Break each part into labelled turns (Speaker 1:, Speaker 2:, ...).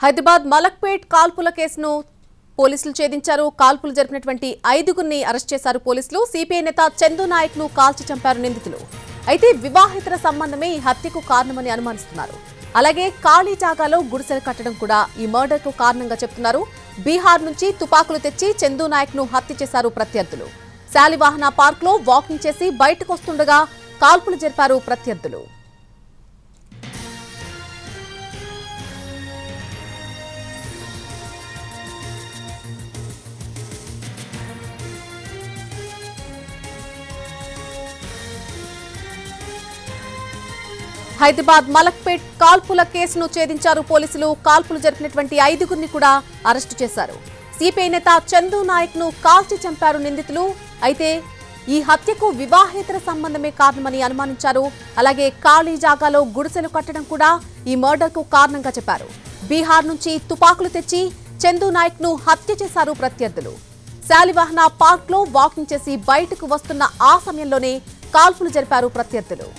Speaker 1: హైదరాబాద్ మలక్పేట్ కాల్పుల కేసును పోలీసులు ఛేదించారు. కాల్పులు జరిపినటువంటి 5గురిని అరెస్ట్ చేశారు పోలీసులు. సిపిఐ నేత చందు నాయక్ ను కాల్చి చంపారు నిందితులు. అయితే వివాహితర సంబంధమే ఈ హత్యకు కారణమని అనుమానిస్తున్నారు. అలాగే ఖాళీ జాగాలో గుడిసెలు కట్టడం కూడా ఈ మర్డర్ కు కారణంగా చెప్తున్నారు. బీహార్ నుంచి తుపాకులు తెచ్చి చందు నాయక్ ను హత్య చేశారు ప్రత్యర్థులు. శాలివాహన పార్క్ లో వాకింగ్ చేసి బయటకు వస్తుండగా కాల్పులు జరిపారు ప్రత్యర్థులు. హైదరాబాద్ మలక్పేట్ కాల్పుల కేసును ఛేదించారు పోలీసులు. కాల్పులు జరిపినటువంటి 5గురిని కూడా అరెస్టు చేశారు. సిపిఐ నేత చందు నాయక్ ను కాల్చి చంపారు నిందితులు. అయితే ఈ హత్యకు వివాహేతర సంబంధమే కారణమని అనుమానించారు. అలాగే ఖాళీ జాగాలో గుడిసెలు కట్టడం కూడా ఈ మర్డర్ కు కారణంగా చెప్పారు. బీహార్ నుంచి తుపాకులు తెచ్చి చందు నాయక్ ను హత్య చేశారు ప్రత్యర్థులు. శాలివాహన పార్క్ లో వాకింగ్ చేసి బయటకు వస్తున్న ఆ సమయంలోనే కాల్పులు జరిపారు ప్రత్యర్థులు.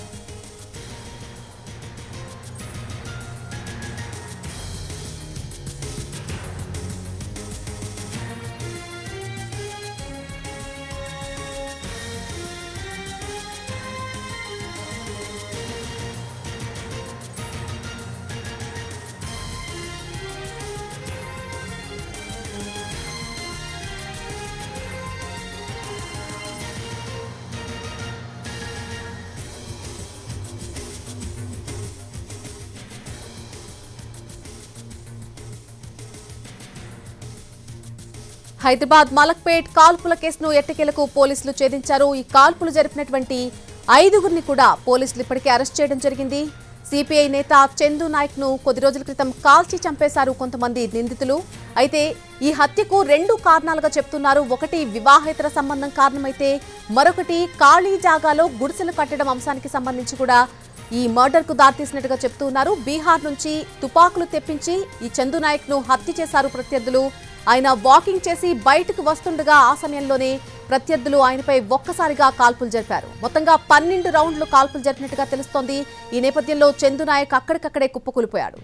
Speaker 1: హైదరాబాద్ మలక్పేట్ కాల్పుల కేసును ఎట్టకేలకు పోలీసులు ఛేదించారు. ఈ కాల్పులు జరిపినటువంటి 5గురిని కూడా పోలీసులు ఇప్పటికే అరెస్ట్ చేయడం జరిగింది. సిపిఐ నేత చందు నాయక్ ను కొద్ది రోజుల క్రితం కాల్చి చంపేశారు కొంతమంది నిందితులు. అయితే ఈ హత్యకు 2 కారణాలుగా చెప్తున్నారు. ఒకటి వివాహేతర సంబంధం కారణమైతే మరొకటి ఖాళీ జాగాలో గుడిసెలు కట్టడం అంశానికి సంబంధించి కూడా ఈ మర్డర్ కు దారితీసినట్టుగా చెప్తున్నారు. బీహార్ నుంచి తుపాకులు తెప్పించి ఈ చందు నాయక్ ను హత్య చేశారు ప్రత్యర్థులు. ఆయన వాకింగ్ చేసి బయటకు వస్తుండగా ఆ సమయంలోనే ప్రత్యర్థులు ఆయనపై ఒక్కసారిగా కాల్పులు జరిపారు. మొత్తంగా 12 రౌండ్లు కాల్పులు జరిపినట్టుగా తెలుస్తోంది. ఈ నేపథ్యంలో చందు నాయక్ అక్కడికక్కడే కుప్పకూలిపోయాడు.